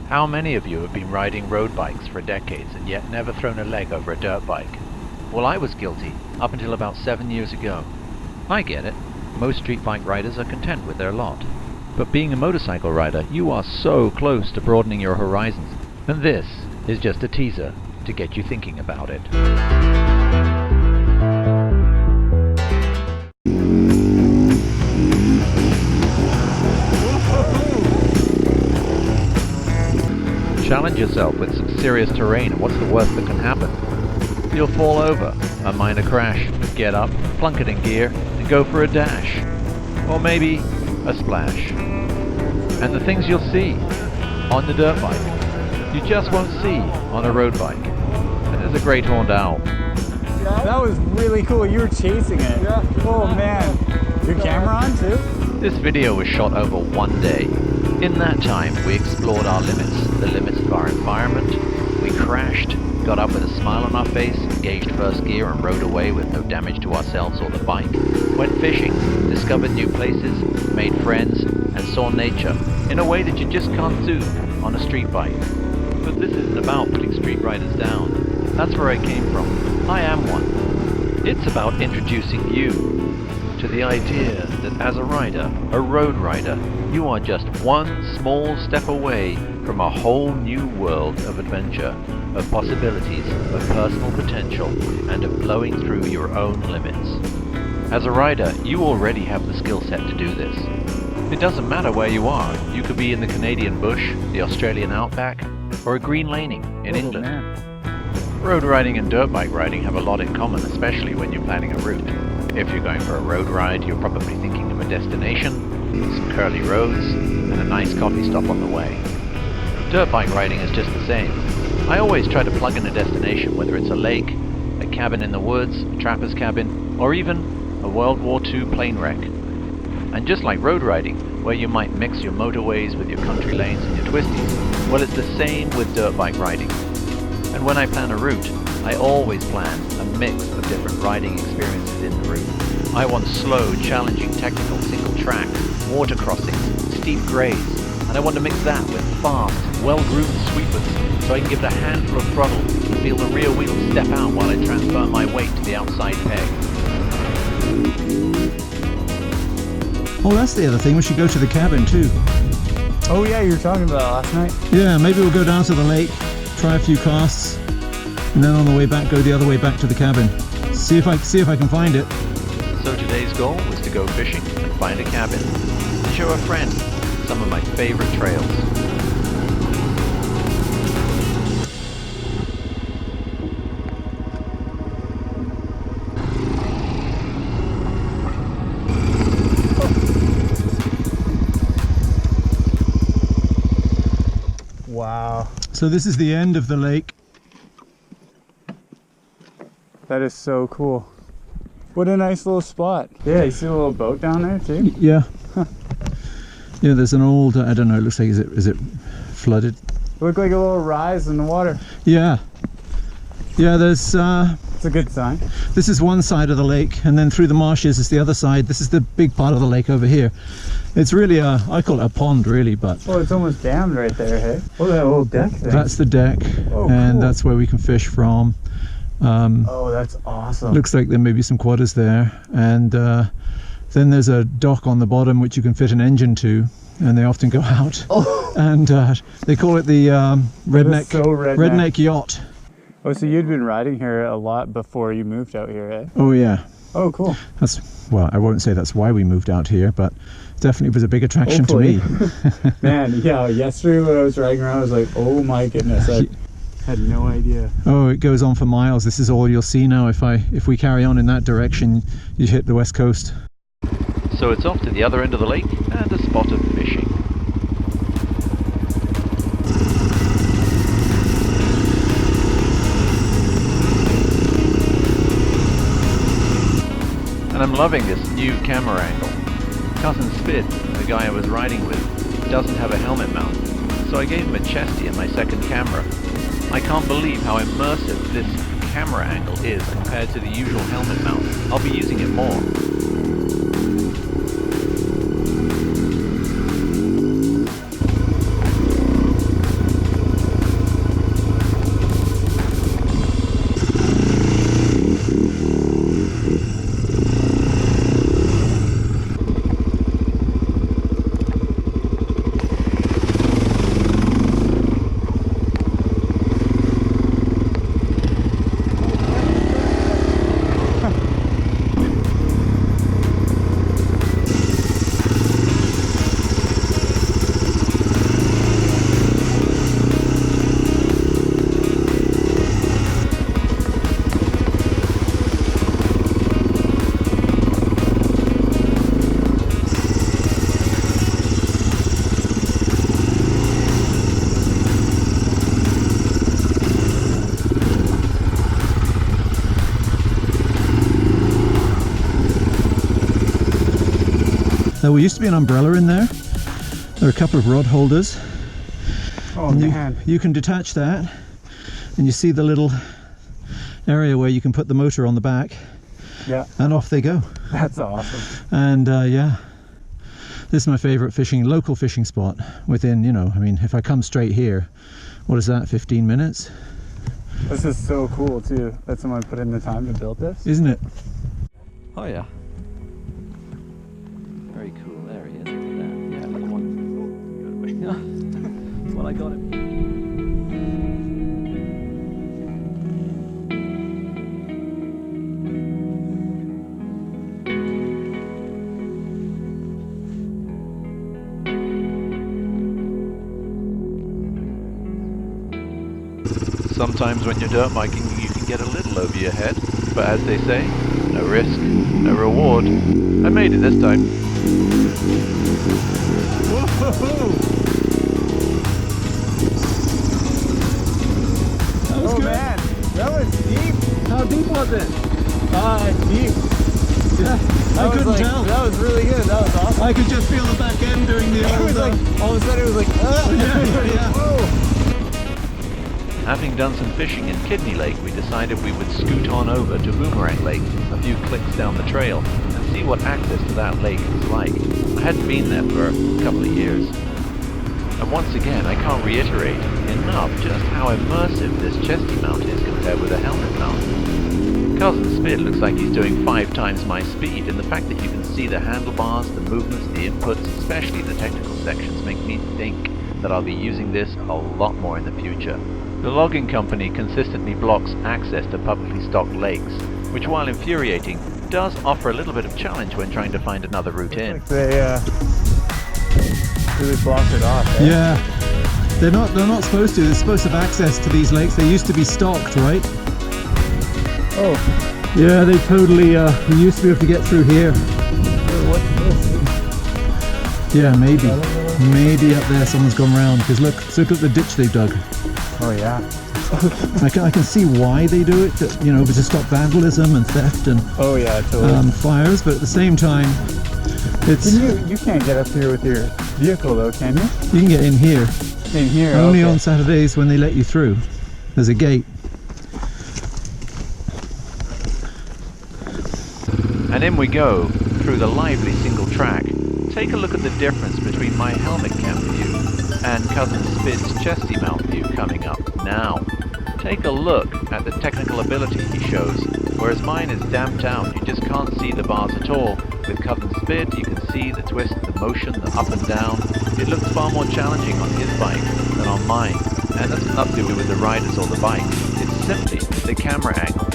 How many of you have been riding road bikes for decades and yet never thrown a leg over a dirt bike? Well, I was guilty, up until about 7 years ago. I get it. Most street bike riders are content with their lot. But being a motorcycle rider, you are so close to broadening your horizons, and this is just a teaser to get you thinking about it. Challenge yourself with some serious terrain, and what's the worst that can happen? You'll fall over, a minor crash, get up, plunk it in gear, and go for a dash. Or maybe a splash. And the things you'll see on the dirt bike, you just won't see on a road bike. And there's a great horned owl. That was really cool. You were chasing it. Yeah. Oh man. Your camera on too? This video was shot over 1 day. In that time, we explored our limits, the limits of our environment. We crashed, got up with a smile on our face, engaged first gear and rode away with no damage to ourselves or the bike. Went fishing, discovered new places, made friends, and saw nature in a way that you just can't do on a street bike. But this isn't about putting street riders down. That's where I came from. I am one. It's about introducing you to the idea that as a rider, a road rider, you are just one small step away from a whole new world of adventure, of possibilities, of personal potential, and of blowing through your own limits. As a rider, you already have the skill set to do this. It doesn't matter where you are. You could be in the Canadian bush, the Australian outback, or a green laning in England. Man. Road riding and dirt bike riding have a lot in common, especially when you're planning a route. If you're going for a road ride, you're probably thinking of a destination, some curly roads, and a nice coffee stop on the way. Dirt bike riding is just the same. I always try to plug in a destination, whether it's a lake, a cabin in the woods, a trapper's cabin, or even a World War II plane wreck. And just like road riding, where you might mix your motorways with your country lanes and your twisties, well, it's the same with dirt bike riding. And when I plan a route, I always plan a mix of different riding experiences in the route. I want slow, challenging, technical single track, water crossings, steep grades, and I want to mix that with fast, well-groomed sweepers so I can give it a handful of throttle and feel the rear wheels step out while I transfer my weight to the outside peg. Oh, that's the other thing, we should go to the cabin too. Oh yeah, you were talking about last night. Yeah, maybe we'll go down to the lake, try a few casts, and then on the way back go the other way back to the cabin. See if I can find it. So today's goal was to go fishing and find a cabin, and show a friend some of my favorite trails. Wow. So this is the end of the lake. That is so cool. What a nice little spot. Yeah, you see a little boat down there too? Yeah. Yeah, there's an old, I don't know, it looks like, is it flooded? It looked like a little rise in the water. Yeah. Yeah, there's, It's a good sign. this is one side of the lake, and then through the marshes is the other side. This is the big part of the lake over here. It's really I call it a pond really, but... Oh, it's almost dammed right there, hey? Oh, that little deck thing. That's the deck, Oh, and cool. that's where we can fish from. Oh, that's awesome. Looks like there may be some quadders there, and then there's a dock on the bottom which you can fit an engine to, and they often go out. Oh. And they call it the redneck, so redneck. redneck yacht. Oh, so you'd been riding here a lot before you moved out here, eh? Oh yeah. Oh, cool. That's, well, I won't say that's why we moved out here, but definitely was a big attraction to me. Man, yeah, yesterday when I was riding around, I was like, oh my goodness, I had no idea. Oh, it goes on for miles. This is all you'll see now. If we carry on in that direction, you hit the west coast. So it's off to the other end of the lake and a spot of fishing. And I'm loving this new camera angle. Cousin Spid, the guy I was riding with, doesn't have a helmet mount, so I gave him a chesty and my second camera. I can't believe how immersive this camera angle is compared to the usual helmet mount. I'll be using it more. There used to be an umbrella in there. There are a couple of rod holders. Oh And man. you can detach that, and you see the little area where you can put the motor on the back, Yeah, and off they go. that's awesome. And yeah, this is my favorite local fishing spot within, you know, I mean, if I come straight here, what is that, 15 minutes? This is so cool too that someone put in the time to build this. Isn't it? Oh yeah. Very cool. There he is. Look at that. Yeah, another one. Well, I got him. Sometimes when you're dirt biking, you can get a little over your head, but as they say, no risk, no reward. I made it this time. That was Oh good. man, that was deep. How deep was it? Deep. Yeah, I That was couldn't like, tell. That was really good. That was awesome. I could just feel the back end doing the It old, was like, all of a sudden it was like, yeah. whoa. Having done some fishing in Kidney Lake, we decided we would scoot on over to Boomerang Lake, a few clicks down the trail, and see what access to that lake is like. I hadn't been there for a couple of years. And once again, I can't reiterate enough just how immersive this chesty mount is compared with a helmet mount. Cousin Spid looks like he's doing 5 times my speed, and the fact that you can see the handlebars, the movements, the inputs, especially the technical sections, make me think that I'll be using this a lot more in the future. The logging company consistently blocks access to publicly stocked lakes, which, while infuriating, does offer a little bit of challenge when trying to find another route in. Like they really blocked it off. Eh? Yeah, they're not supposed to. They're supposed to have access to these lakes. They used to be stocked, right? Oh, Yeah, they totally. We used to be able to get through here. what's this? Yeah, maybe up there someone's gone round. Because look at the ditch they've dug. Oh yeah. I can see why they do it. You know, to stop vandalism and theft and Oh yeah, totally. fires. But at the same time, it's You can't get up here with your vehicle though, can you? you can get in here. In here. Only okay. on Saturdays when they let you through. There's a gate. And in we go, through the lively single track. Take a look at the difference between my helmet cam view and Cousin Spid's chesty mount view coming up now. Take a look at the technical ability he shows, whereas mine is damped out, you just can't see the bars at all. With Cousin Spid, you can see the twist, the motion, the up and down. It looks far more challenging on his bike than on mine, and that's nothing to do with the riders or the bike. It's simply the camera angle.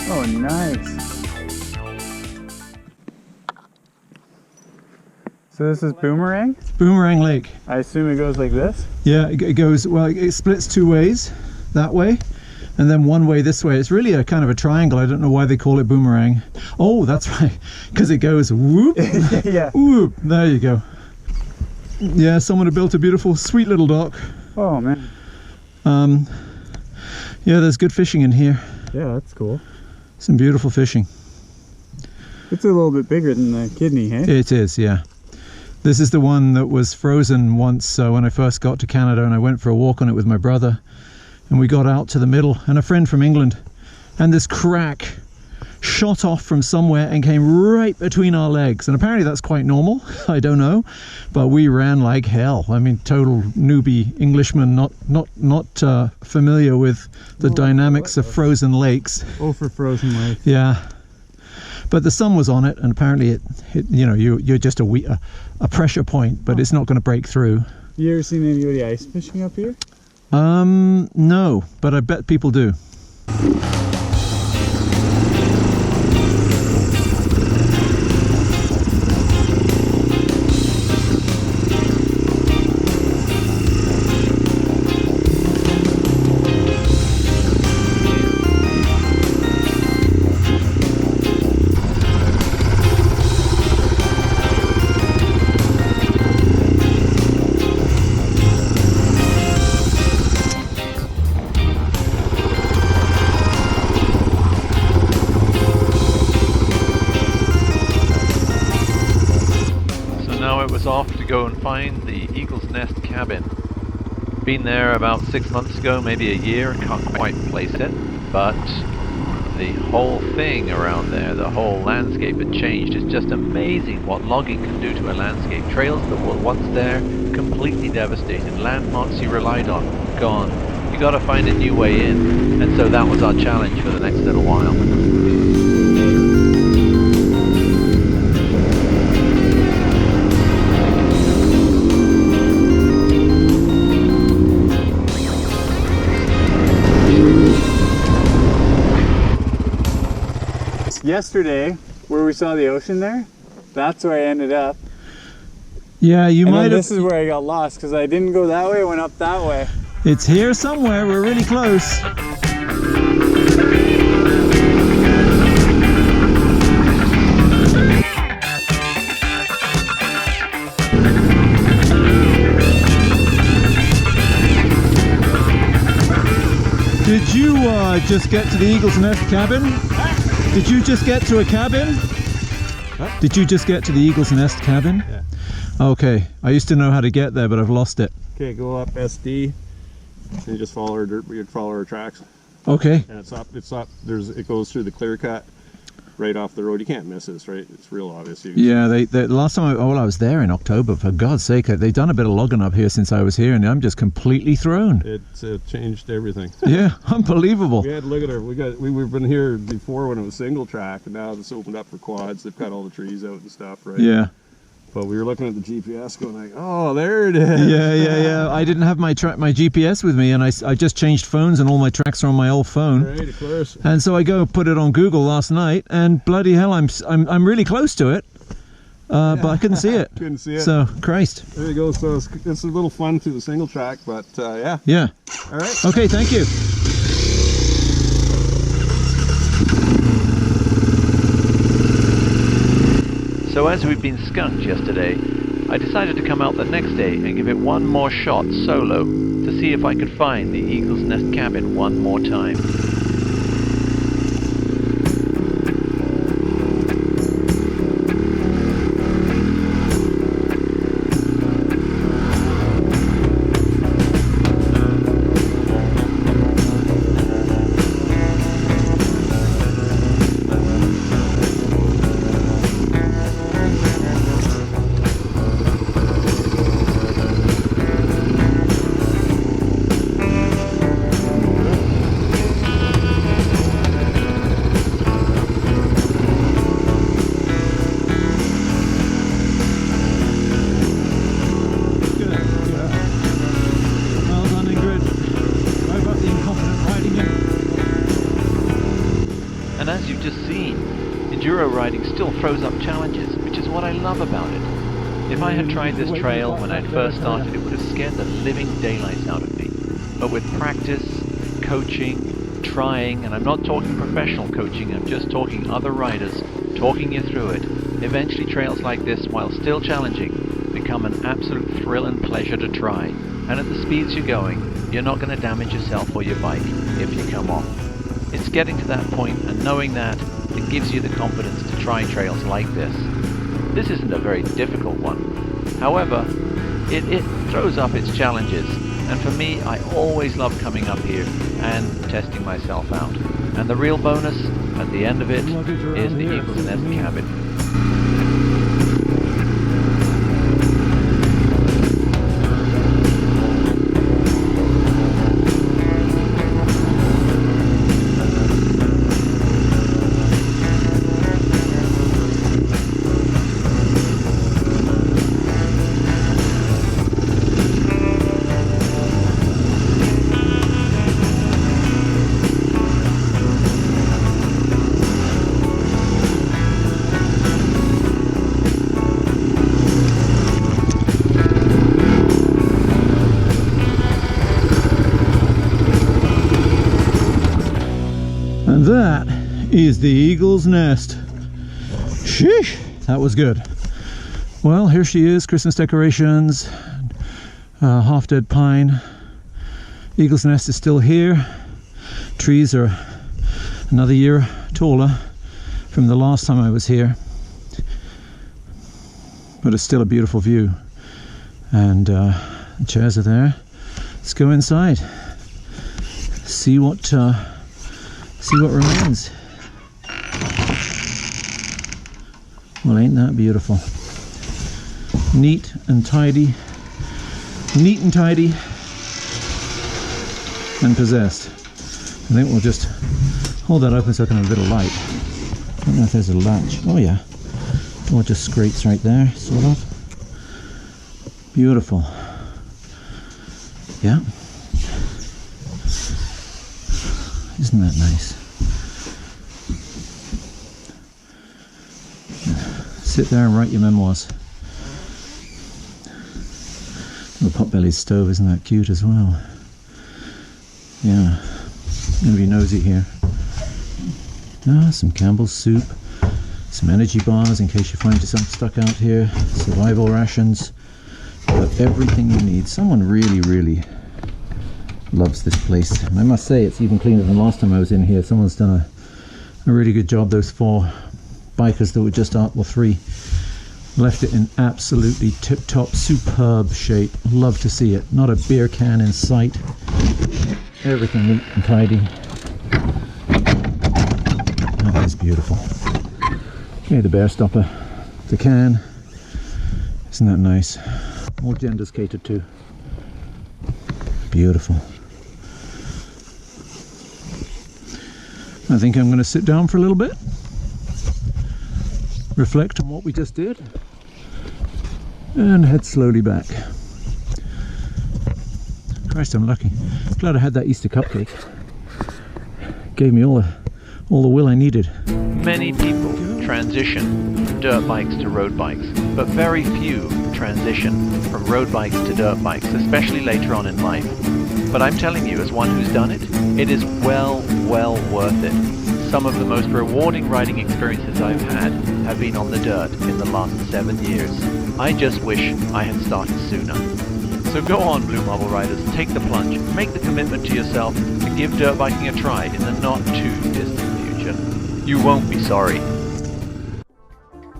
Oh, nice. So this is Boomerang? Boomerang Lake. I assume it goes like this? Yeah, it goes, well, it splits 2 ways, that way, and then 1 way this way. It's really a kind of a triangle. I don't know why they call it Boomerang. Oh, that's right, because it goes whoop, Yeah. whoop. There you go. Yeah, someone had built a beautiful, sweet little dock. Oh man. Yeah, there's good fishing in here. Yeah, that's cool. Some beautiful fishing. It's a little bit bigger than the Kidney, hey? It is, yeah. This is the one that was frozen once when I first got to Canada, and I went for a walk on it with my brother, and we got out to the middle, and a friend from England, and this crack shot off from somewhere and came right between our legs, and apparently that's quite normal. I don't know, but we ran like hell. I mean, total newbie Englishman, not familiar with the dynamics of frozen lakes. Oh, for frozen lake. Yeah, but the sun was on it, and apparently it you know, you're just a pressure point, but it's not going to break through. You ever seen anybody ice fishing up here? No, but I bet people do. off to go and find the Eagle's Nest cabin. Been there about 6 months ago, maybe a year, can't quite place it, but the whole thing around there, the whole landscape had changed. It's just amazing what logging can do to a landscape. Trails that were once there, completely devastated. Landmarks you relied on, gone. You got to find a new way in, and so that was our challenge for the next little while. Yesterday, where we saw the ocean there, that's where I ended up. Yeah, you might have. This is where I got lost because I didn't go that way, I went up that way. It's here somewhere, we're really close. Did you just get to the Eagle's Nest cabin? Did you just get to a cabin? What? Did you just get to the Eagle's Nest cabin? Yeah. Okay, I used to know how to get there, but I've lost it. Okay, go up SD, and you just follow our dirt. You'd follow our tracks, Okay. and it's up. It's up. It goes through the clear cut, right off the road. You can't miss this, right? It's real obvious. Yeah, the last time I was there in October, for God's sake, they've done a bit of logging up here since I was here, and I'm just completely thrown. It's changed everything. Yeah, unbelievable. We had to look at we've been here before when it was single track, and now it's opened up for quads. They've cut all the trees out and stuff, right? Yeah. But we were looking at the GPS going like, oh, there it is. Yeah. I didn't have my GPS with me, and I just changed phones, and all my tracks are on my old phone. Right, of course. And so I go put it on Google last night, and bloody hell, I'm really close to it, but I couldn't see it. Couldn't see it. So Christ. There you go. So it's a little fun through the single track, but yeah. Yeah. All right. Okay, thank you. So as we'd been skunked yesterday, I decided to come out the next day and give it one more shot solo to see if I could find the Eagle's Nest cabin one more time. And as you've just seen, Enduro riding still throws up challenges, which is what I love about it. If I had tried this trail when I first started, it would have scared the living daylights out of me. But with practice, coaching, trying, and I'm not talking professional coaching, I'm just talking other riders, talking you through it, eventually trails like this, while still challenging, become an absolute thrill and pleasure to try. And at the speeds you're going, you're not going to damage yourself or your bike if you come off. It's getting to that point and knowing that it gives you the confidence to try trails like this. This isn't a very difficult one. However, it throws up its challenges, and for me, I always love coming up here and testing myself out. And the real bonus at the end of it is the Eagle's Nest cabin. And that is the Eagle's Nest. Sheesh, that was good. Well, here she is, Christmas decorations, half dead pine. Eagle's Nest is still here. Trees are another year taller from the last time I was here. but it's still a beautiful view. And the chairs are there. Let's go inside. See what remains. Well, ain't that beautiful? Neat and tidy. Neat and tidy. And possessed. I think we'll just hold that open so I can have a bit of light. I don't know if there's a latch. Oh yeah. Or just scrapes right there, sort of. Beautiful. Yeah. Isn't that nice? Sit there and write your memoirs. Little pot-bellied stove, isn't that cute as well? Yeah. I'm gonna be nosy here. Ah, some Campbell's soup, some energy bars in case you find yourself stuck out here, survival rations. Got everything you need. Someone really, really loves this place. And I must say, it's even cleaner than last time I was in here. Someone's done a really good job. Those 4 bikers that were just up, or 3, left it in absolutely tip-top, superb shape. Love to see it. Not a beer can in sight. Everything neat and tidy. That is beautiful. Okay, the bear stopper, the can. Isn't that nice? All genders catered to. Beautiful. I think I'm going to sit down for a little bit, reflect on what we just did, and head slowly back. Christ, I'm lucky. Glad I had that Easter cupcake. Gave me all the will I needed. Many people transition from dirt bikes to road bikes, but very few transition from road bikes to dirt bikes, especially later on in life. But I'm telling you, as one who's done it, it is well worth it. Some of the most rewarding riding experiences I've had have been on the dirt in the last 7 years. I just wish I had started sooner. So go on, Blue Marble Riders, take the plunge, make the commitment to yourself to give dirt biking a try in the not too distant future. You won't be sorry.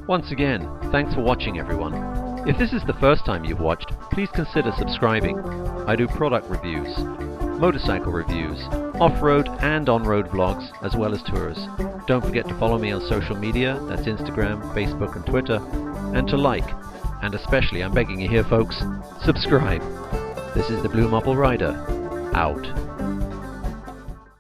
Once again, thanks for watching everyone. If this is the first time you've watched, please consider subscribing. I do product reviews, motorcycle reviews, off-road and on-road vlogs, as well as tours. Don't forget to follow me on social media, that's Instagram, Facebook and Twitter, and to like, and especially, I'm begging you here folks, subscribe. This is the Blue Marble Rider, out.